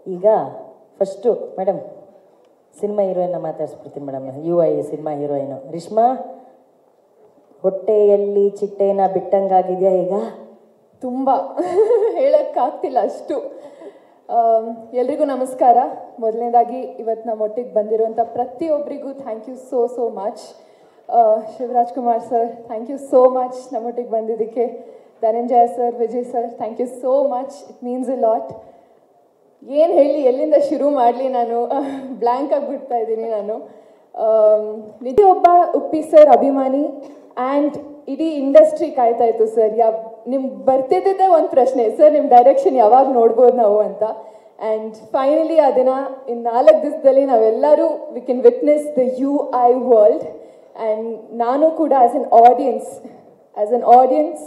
ಈಗ first madam cinema ಹೀರೋಯಿನ್ನ ಮಾತಾಡ್ಸ್ಬಿಡ್ತೀನಿ madam. UI cinema heroine Rishma, ಹೊಟ್ಟೆಯಲ್ಲಿ ಚಿಟ್ಟೆನ ಬಿಟ್ಟಂಗಾಗಿದೆಯಾ ಈಗ? ತುಂಬ ಹೇಳೋಕ್ಕಾಗ್ತಿಲ್ಲ ಅಷ್ಟು. ಎಲ್ರಿಗೂ ನಮಸ್ಕಾರ. ಮೊದಲನೇದಾಗಿ ಇವತ್ತು ನಮ್ಮ ಒಟ್ಟಿಗೆ ಬಂದಿರುವಂಥ ಪ್ರತಿಯೊಬ್ಬರಿಗೂ thank you so much. Shivaraj Kumar sir, thank you so much ನಮ್ಮೊಟ್ಟಿಗೆ ಬಂದಿದ್ದಕ್ಕೆ. Dhananjaya sir, Vijay sir, thank you so much. It means a lot. ಏನು ಹೇಳಿ, ಎಲ್ಲಿಂದ ಶುರು ಮಾಡಲಿ, ನಾನು ಬ್ಲ್ಯಾಂಕ್ ಆಗಿಬಿಡ್ತಾ ಇದ್ದೀನಿ ನಾನು. ಒಬ್ಬ ಉಪ್ಪಿ ಸರ್ ಅಭಿಮಾನಿ ಆ್ಯಂಡ್ ಇಡೀ ಇಂಡಸ್ಟ್ರಿ ಕಾಯ್ತಾ ಇತ್ತು ಸರ್. ನಿಮ್ಗೆ ಬರ್ತಿದ್ದೇ ಒಂದು ಪ್ರಶ್ನೆ, ಸರ್ ನಿಮ್ಮ ಡೈರೆಕ್ಷನ್ ಯಾವಾಗ ನೋಡ್ಬೋದು ನಾವು ಅಂತ. ಆ್ಯಂಡ್ ಫೈನಲಿ ಆ ದಿನ ಇನ್ನು 4 ದಿವಸದಲ್ಲಿ ನಾವೆಲ್ಲರೂ we can witness the UI world. And ನಾನು ಕೂಡ as an audience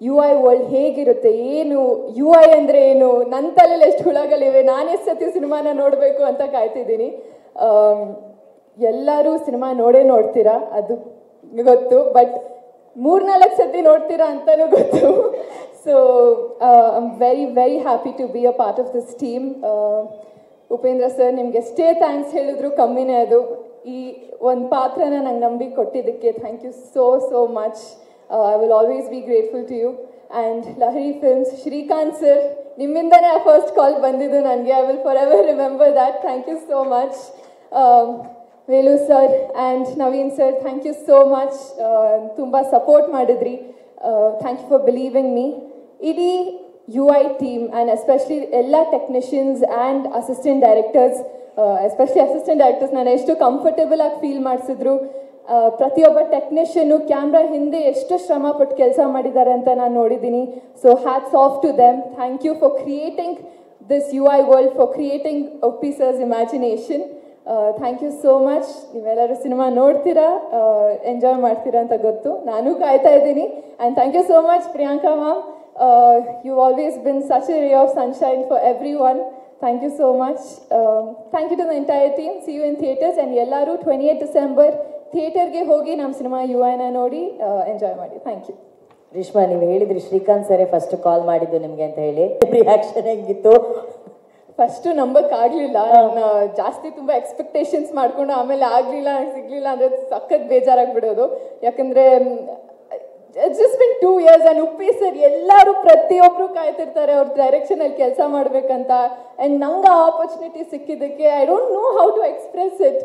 UI world ಹೇಗಿರುತ್ತೆ, ಏನು UI ಅಂದರೆ ಏನು, ನನ್ನ ತಲೆಯಲ್ಲಿ ಎಷ್ಟು ಹುಳಗಳಿವೆ, ನಾನೆಷ್ಟು ಸತಿ ಸಿನಿಮಾನ ನೋಡಬೇಕು ಅಂತ ಕಾಯ್ತಿದ್ದೀನಿ. ಎಲ್ಲರೂ ಸಿನಿಮಾ ನೋಡ್ತೀರಾ, ಅದು ಗೊತ್ತು. ಬಟ್ 3-4 ಸತಿ ನೋಡ್ತೀರಾ ಅಂತಲೂ ಗೊತ್ತು. So I am very happy to be a part of this team. Upendra sir, ನಿಮ್ಗೆ ಎಷ್ಟೇ ಥ್ಯಾಂಕ್ಸ್ ಹೇಳಿದ್ರು ಕಮ್ಮಿನೇ ಅದು. ಈ ಒಂದು ಪಾತ್ರನ ನಂಗೆ ನಂಬಿ ಕೊಟ್ಟಿದ್ದಕ್ಕೆ thank you so much. I will always be grateful to you. And Lahiri Films, Shrikant sir, ನಿಮ್ಮಿಂದನೇ ಆ ಫಸ್ಟ್ ಕಾಲ್ ಬಂದಿದ್ದು ನನಗೆ. I will forever remember that. Thank you so much. Velu sir and Naveen sir, thank you so much. ತುಂಬ support ಮಾಡಿದ್ರಿ. Thank you for believing me. ಇಡೀ UI team and especially ಎಲ್ಲ technicians and assistant directors, especially assistant directors ನಾನು ಎಷ್ಟು comfortable ಆಗಿ feel ಮಾಡಿಸಿದ್ರು. ಪ್ರತಿಯೊಬ್ಬ technician camera ಹಿಂದೆ ಎಷ್ಟು ಶ್ರಮ ಪಟ್ಟು ಕೆಲಸ ಮಾಡಿದ್ದಾರೆ ಅಂತ ನಾನು ನೋಡಿದ್ದೀನಿ. So hats off to them. Thank you for creating this UI world, for creating Uppi sir's imagination. Thank you so much. ನೀವೆಲ್ಲರೂ ಸಿನಿಮಾ ನೋಡ್ತೀರಾ, ಎಂಜಾಯ್ ಮಾಡ್ತೀರಾ ಅಂತ ಗೊತ್ತು. ನಾನು ಕಾಯ್ತಾ ಇದ್ದೀನಿ. And thank you so much Priyanka ma'am. You always been such a ray of sunshine for everyone. Thank you so much. Thank you to the entire team. See you in theatres. And ಎಲ್ಲರೂ 28 December ಥಿಯೇಟರ್ಗೆ ಹೋಗಿ ನಮ್ಮ cinema UIನ ನೋಡಿ enjoy ಮಾಡಿ. Thank you. ರಿಷ್ಮಾ, ನೀವು ಹೇಳಿದ್ರಿ Srikanth ಸರೇ first call ಮಾಡಿದ್ದು ನಿಮಗೆ ಅಂತ ಹೇಳಿ. ರಿಯಾಕ್ಷನ್ ಹೆಂಗಿತ್ತು? ಫಸ್ಟು ನಂಬಕ್ಕಾಗಲಿಲ್ಲ. ನಾನು ಜಾಸ್ತಿ ತುಂಬ ಎಕ್ಸ್ಪೆಕ್ಟೇಷನ್ಸ್ ಮಾಡಿಕೊಂಡು ಆಮೇಲೆ ಆಗಲಿಲ್ಲ, ಸಿಗಲಿಲ್ಲ ಅಂದರೆ ಸಖತ್ ಬೇಜಾರಾಗ್ಬಿಡೋದು. ಯಾಕಂದರೆ it's just been 2 years and Uppi sir ಎಲ್ಲರೂ ಪ್ರತಿಯೊಬ್ಬರು ಕಾಯ್ತಿರ್ತಾರೆ ಅವ್ರ ಡೈರೆಕ್ಷನಲ್ಲಿ ಕೆಲಸ ಮಾಡಬೇಕಂತ. ಆ್ಯಂಡ್ ನಂಗೆ ಆ ಆಪರ್ಚುನಿಟಿ ಸಿಕ್ಕಿದ್ದಕ್ಕೆ I don't know how to express it.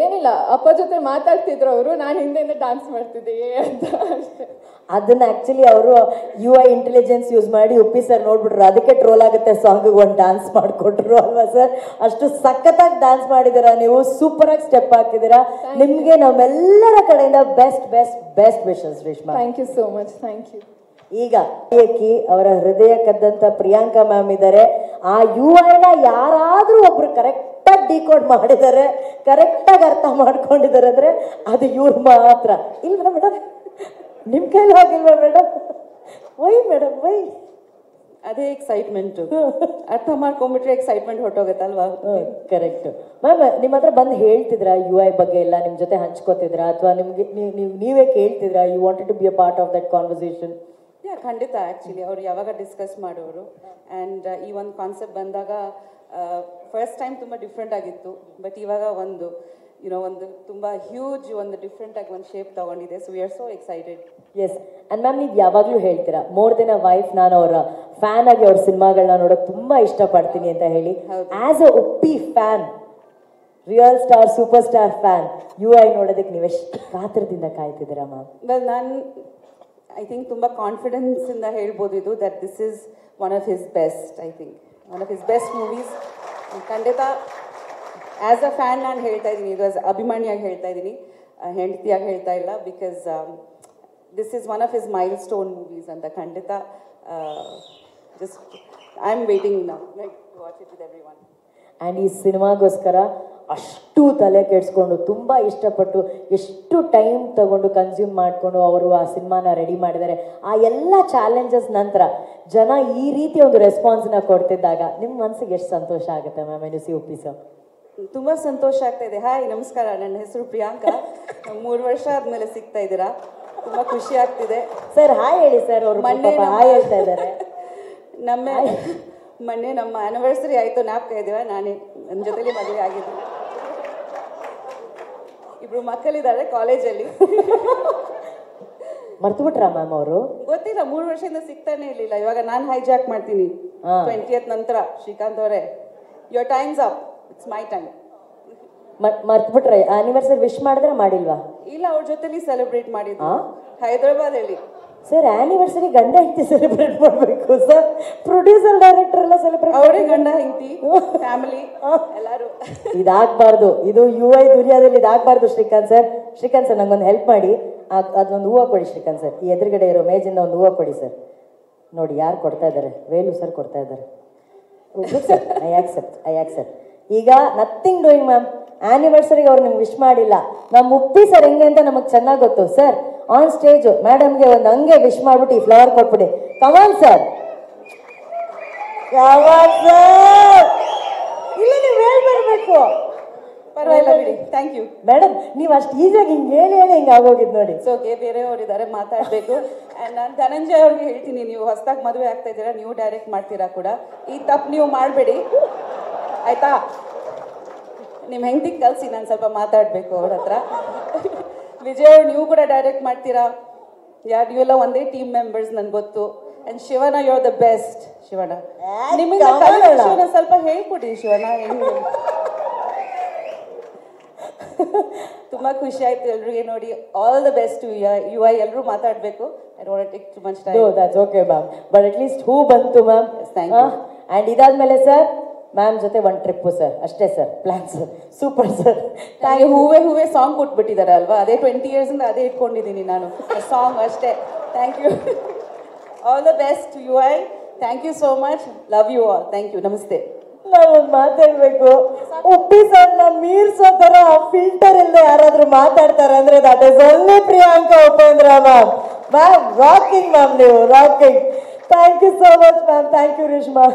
ಏನಿಲ್ಲ, ಅಪ್ಪ ಜೊತೆ ಮಾತಾಡ್ತಿದ್ರು ಅವರು, ನಾನು ಹಿಂದೆಯಿಂದ ಡ್ಯಾನ್ಸ್ ಮಾಡ್ತಿದ್ದೆ ಅಂತ ಅಷ್ಟೇ. ಅದನ್ನ ಆಕ್ಚುಲಿ ಅವರು UI ಇಂಟೆಲಿಜೆನ್ಸ್ ಯೂಸ್ ಮಾಡಿ ಉಪ್ಪಿ ಸರ್ ನೋಡ್ಬಿಟ್ರು, ಅದಕ್ಕೆ ಟ್ರೋಲ್ ಆಗುತ್ತೆ ಸಾಂಗ್ ಒಂದು ಡ್ಯಾನ್ಸ್ ಮಾಡಿಕೊಟ್ರು ಅಲ್ವಾ ಸರ್? ಅಷ್ಟು ಸಖತ್ತಾಗಿ ಡ್ಯಾನ್ಸ್ ಮಾಡಿದ್ದೀರಾ ನೀವು, ಸೂಪರ್ ಆಗಿ ಸ್ಟೆಪ್ ಹಾಕಿದ್ದೀರಾ. ನಿಮಗೆ ನಮ್ಮೆಲ್ಲರ ಕಡೆಯಿಂದ best wishes Reshma. Thank you so much. Thank you. ಈಗ ಅವರ ಹೃದಯ ಕದ್ದಂತ ಪ್ರಿಯಾಂಕಾ ಮ್ಯಾಮ್ ಇದ್ದಾರೆ. ಆ UIನ ಯಾರಾದ್ರೂ ಒಬ್ರು ಕರೆಕ್ಟಾಗಿ ಡಿಕೋಡ್ ಮಾಡಿದ್ದಾರೆ, ಕರೆಕ್ಟಾಗಿ ಅರ್ಥ ಮಾಡ್ಕೊಂಡಿದ್ದಾರೆ ಅಂದ್ರೆ ಅದು ಇವ್ರು ಮಾತ್ರ. ಇಲ್ವಾ ಮೇಡಮ್? ನಿಮ್ಮ ಕೈಲಿ ಹೋಗಿಲ್ವಾ ಮೇಡಮ್? Why madam, why? ಅದೇ ಎಕ್ಸೈಟ್ಮೆಂಟು. ಅರ್ಥ ಮಾಡ್ಕೊಂಡ್ಬಿಟ್ರೆ ಎಕ್ಸೈಟ್ಮೆಂಟ್ ಹೊಟ್ಟೋಗುತ್ತಲ್ವಾ? ಕರೆಕ್ಟ್. ಮ್ಯಾಮ್, ನಿಮ್ಮ ಹತ್ರ ಬಂದು ಹೇಳ್ತಿದ್ರಾ UI ಬಗ್ಗೆ ಎಲ್ಲ, ನಿಮ್ಮ ಜೊತೆ ಹಂಚ್ಕೋತಿದ್ರಾ ಅಥವಾ ನಿಮ್ಗೆ ನೀವೇ ಕೇಳ್ತಿದ್ರಾ? You wanted to be a part of that conversation? ಖಂಡಿತ. ಆ್ಯಕ್ಚುಲಿ ಅವ್ರು ಯಾವಾಗ ಡಿಸ್ಕಸ್ ಮಾಡೋರು. ಆ್ಯಂಡ್ ಈ ಒಂದು ಕಾನ್ಸೆಪ್ಟ್ ಬಂದಾಗ ಫಸ್ಟ್ ಟೈಮ್ ತುಂಬ ಡಿಫ್ರೆಂಟ್ ಆಗಿತ್ತು. ಬಟ್ ಇವಾಗ ಒಂದು ತುಂಬ ಹ್ಯೂಜ್ ಒಂದು ಡಿಫ್ರೆಂಟ್ ಆಗಿ ಒಂದು ಶೇಪ್ ತಗೊಂಡಿದೆ. So we are so excited. Yes. And ma'am, ನೀವು ಯಾವಾಗಲೂ ಹೇಳ್ತೀರಾ ಮೋರ್ ದೆನ್ ಅ ವೈಫ್, ನಾನು ಅವರ ಫ್ಯಾನ್ ಆಗಿ ಅವ್ರ ಸಿನಿಮಾಗಳನ್ನ ನೋಡೋಕೆ ತುಂಬ ಇಷ್ಟಪಡ್ತೀನಿ ಅಂತ ಹೇಳಿ. As a Uppi fan, real star super star fan, UI ನೋಡೋದಕ್ಕೆ ನೀವು ಎಷ್ಟು ಕಾತರದಿಂದ ಕಾಯ್ತಿದ್ದೀರಾ ಮ್ಯಾಮ್? ವೆಲ್, ನಾನು ಐ ಥಿಂಕ್ ತುಂಬ ಕಾನ್ಫಿಡೆನ್ಸಿಂದ ಹೇಳ್ಬೋದು ಇದು, that this is one of his best. I think one of his best movies. ಖಂಡಿತ ಆ್ಯಸ್ ಅ ಫ್ಯಾನ್ ನಾನು ಹೇಳ್ತಾ ಇದ್ದೀನಿ, ಇದು ಆಸ್ ಅಭಿಮಾನಿಯಾಗಿ ಹೇಳ್ತಾ ಇದ್ದೀನಿ, ಹೆಂಡತಿಯಾಗಿ ಹೇಳ್ತಾ ಇಲ್ಲ. Because this is one of his milestone movies ಅಂತ. ಖಂಡಿತ just I am waiting now like to watch it with everyone. And ಈ ಸಿನಿಮಾಗೋಸ್ಕರ ಅಷ್ಟು ತಲೆ ಕೆಡಿಸ್ಕೊಂಡು ತುಂಬ ಇಷ್ಟಪಟ್ಟು ಎಷ್ಟು ಟೈಮ್ ತಗೊಂಡು ಕನ್ಸ್ಯೂಮ್ ಮಾಡಿಕೊಂಡು ಅವರು ಆ ಸಿನಿಮಾನ ರೆಡಿ ಮಾಡಿದ್ದಾರೆ. ಆ ಎಲ್ಲ ಚಾಲೆಂಜಸ್ ನಂತರ ಜನ ಈ ರೀತಿ ಒಂದು ರೆಸ್ಪಾನ್ಸ್ನ ಕೊಡ್ತಿದ್ದಾಗ ನಿಮ್ಮ ಮನಸ್ಸಿಗೆ ಎಷ್ಟು ಸಂತೋಷ ಆಗುತ್ತೆ ma'am? N C Uppi sir, ತುಂಬ ಸಂತೋಷ ಆಗ್ತಾ ಇದೆ. ಹಾಯ್, ನಮಸ್ಕಾರ, ನನ್ನ ಹೆಸರು ಪ್ರಿಯಾಂಕಾ. 3 ವರ್ಷ ಆದಮೇಲೆ ಸಿಗ್ತಾ ಇದ್ದೀರಾ, ತುಂಬ ಖುಷಿ ಆಗ್ತಿದೆ. ಸರ್ ಹಾಯ್ ಹೇಳಿ ಸರ್. ಅವರು ಮೊನ್ನೆ ಹಾಯ್ ಹೇಳ್ತಾ ಇದ್ದಾರೆ. ಮೊನ್ನೆ ನಮ್ಮ ಆನಿವರ್ಸರಿ ಆಯಿತು, ಜ್ಞಾಪಕ ಇದೆಯಾ? ನಾನೇ ನನ್ನ ಜೊತೆಲಿ ಮದುವೆ ಆಗಿದ್ದು. ಇಬ್ರು ಮಕ್ಕಳಿದ್ದಾರೆ ಕಾಲೇಜಲ್ಲಿ. ಮರ್ತು ಬಿಟ್ರಾ ಮ್ಯಾಮ್ ಅವರು? ಗೊತ್ತಿಲ್ಲ, 3 ವರ್ಷದಿಂದ ಸಿಗ್ತಾನೆ ಇರಲಿಲ್ಲ. ಇವಾಗ ನಾನು ಹೈಜಾಕ್ ಮಾಡ್ತೀನಿ 20th ನಂತರ. ಶ್ರೀಕಾಂತ್ ಅವರೇ, your times up, it's my time. ಮರ್ತು ಬಿಟ್ರೆ ಆನಿವರ್ಸರಿ ವಿಶ್ ಮಾಡಿದ್ರೆ ಮಾಡಿಲ್ವಾ? ಇಲ್ಲ, ಅವ್ರ ಜೊತೆಲಿ ಸೆಲೆಬ್ರೇಟ್ ಮಾಡಿದ್ದು ಹೈದರಾಬಾದಲ್ಲಿ. ಸರ್ ಆನಿವರ್ಸರಿ ಗಂಡ ಹೆಂಡತಿ ಸೆಲೆಬ್ರೇಟ್ ಮಾಡಬೇಕು ಸರ್, ಪ್ರೊಡ್ಯೂಸರ್ ಡೈರೆಕ್ಟರ್ ಎಲ್ಲ ಸೆಲೆಬ್ರೇಟ್. ಅವರೇ ಗಂಡ ಹೆಂಡತಿ ಫ್ಯಾಮಿಲಿ ಎಲ್ಲರೂ. ಇದಾಗಬಾರ್ದು, ಇದು UI ದುನಿಯಾದಲ್ಲಿ ಇದಾಗಬಾರ್ದು. ಶ್ರೀಕಾಂತ್ ಸರ್, ಶ್ರೀಕಾಂತ್ ಸರ್ ನಂಗೊಂದು ಹೆಲ್ಪ್ ಮಾಡಿ, ಅದೊಂದು ಹೂವು ಕೊಡಿ ಶ್ರೀಕಾಂತ್ ಸರ್. ಈ ಎದುರುಗಡೆ ಇರೋ ಮೇಜಿಂದ ಒಂದು ಹೂವು ಕೊಡಿ ಸರ್. ನೋಡಿ ಯಾರು ಕೊಡ್ತಾ ಇದ್ದಾರೆ, ವೇಲು ಸರ್ ಕೊಡ್ತಾ ಇದ್ದಾರೆ. Sir I accept. ಈಗ ನಥಿಂಗ್ ಡೂಯಿಂಗ್ ಮ್ಯಾಮ್, ಆನಿವರ್ಸರಿಗೆ ಅವ್ರು ನಿಮ್ಗೆ ವಿಶ್ ಮಾಡಿಲ್ಲ. ನಮ್ಮ ಮುಪ್ಪಿ ಸರ್ ಹೆಂಗೆ ಅಂತ ನಮಗೆ ಚೆನ್ನಾಗಿ ಗೊತ್ತು ಸರ್. ಆನ್ ಸ್ಟೇಜ್ ಮೇಡಮ್ಗೆ ಒಂದು ಹಂಗೆ ವಿಶ್ ಮಾಡ್ಬಿಟ್ಟು ಈ ಫ್ಲವರ್ ಕೊಟ್ಬಿಡಿ. ಕಮಾನ್ ಸರ್, ಇಲ್ಲ ನೀವು ಹೇಳ್ಬರ್ಬೇಕು. ಪರವಾಗಿಲ್ಲ ಬಿಡಿ, ಥ್ಯಾಂಕ್ ಯು ಮೇಡಮ್. ನೀವು ಅಷ್ಟು ಈಸಿಯಾಗಿ ಹಿಂಗೆ ಹೇಳಿ ಹಿಂಗೆ ಆಗೋಗಿದ್ದು ನೋಡಿ. ಸೊ ಬೇರೆಯವರಿದ್ದಾರೆ ಮಾತಾಡಬೇಕು. ಆ್ಯಂಡ್ ನಾನು ಧನಂಜಯ್ ಅವ್ರಿಗೆ ಹೇಳ್ತೀನಿ, ನೀವು ಹೊಸದಾಗಿ ಮದುವೆ ಆಗ್ತಾ ಇದ್ದೀರಾ, ನೀವು ಡೈರೆಕ್ಟ್ ಮಾಡ್ತೀರಾ ಕೂಡ, ಈ ತಪ್ಪು ನೀವು ಮಾಡಬೇಡಿ ಆಯ್ತಾ? ನಿಮ್ಮ ಹೆಂಡತಿಗೆ ಕಲಿಸಿ, ನಾನು ಸ್ವಲ್ಪ ಮಾತಾಡಬೇಕು ಅವ್ರ ಹತ್ರ. ವಿಜಯ್ ಅವ್ರು, ನೀವು ಕೂಡ ಡೈರೆಕ್ಟ್ ಮಾಡ್ತೀರಾ? ನೀವೆಲ್ಲ ಒಂದೇ ಟೀಮ್ ಮೆಂಬರ್ಸ್ ನನಗೆ ಗೊತ್ತು. And Shivanna, you are the best. Shivanna, ನಿಮಗೆ ಶಿವಣ್ಣ ಸ್ವಲ್ಪ ಹೇಳ್ಕೊಡಿ. ಶಿವಣ್ಣ ಹೆಂಗೆ ತುಂಬ ಖುಷಿ ಆಯ್ತು ಎಲ್ರಿಗೆ ನೋಡಿ. All the best to UI. ಎಲ್ಲರೂ ಮಾತಾಡಬೇಕು. I don't take too much time. That's okay ma'am, but at least ಹೂ ಬಂತು ಮ್ಯಾಮ್. Thank you. ಆ್ಯಂಡ್ ಇದಾದ್ಮೇಲೆ ಸರ್ ಮ್ಯಾಮ್ ಜೊತೆ ಒಂದು ಟ್ರಿಪ್ಪು ಸರ್, ಅಷ್ಟೇ ಸರ್ ಪ್ಲಾನ್ಸ್. Super sir. ಹೂವೇ ಸಾಂಗ್ ಕೊಟ್ಬಿಟ್ಟಿದ್ದಾರೆ ಅಲ್ವಾ? ಅದೇ 20 yearsಯಿಂದ ಅದೇ ಇಟ್ಕೊಂಡಿದ್ದೀನಿ ನಾನು, ಸಾಂಗ್ ಅಷ್ಟೇ. Thank you. All the best to UI. Thank you so much. Love you all. Thank you. ನಮಸ್ತೆ. ನಾವೊಂದು ಮಾತಾಡ್ಬೇಕು. ಉಪ್ಪಿ ಸರ್ ನಮ್ಮ ಮೀರ್ಸೋ ಥರ ಫಿಲ್ಟರ್ ಇಲ್ಲದೆ ಯಾರಾದ್ರೂ ಮಾತಾಡ್ತಾರೆ ಅಂದ್ರೆ that is only Priyanka Upendra ma'am. Ma'am rocking ma'am, ನೀವು rocking. Thank you so much ma'am. Thank you Reshma.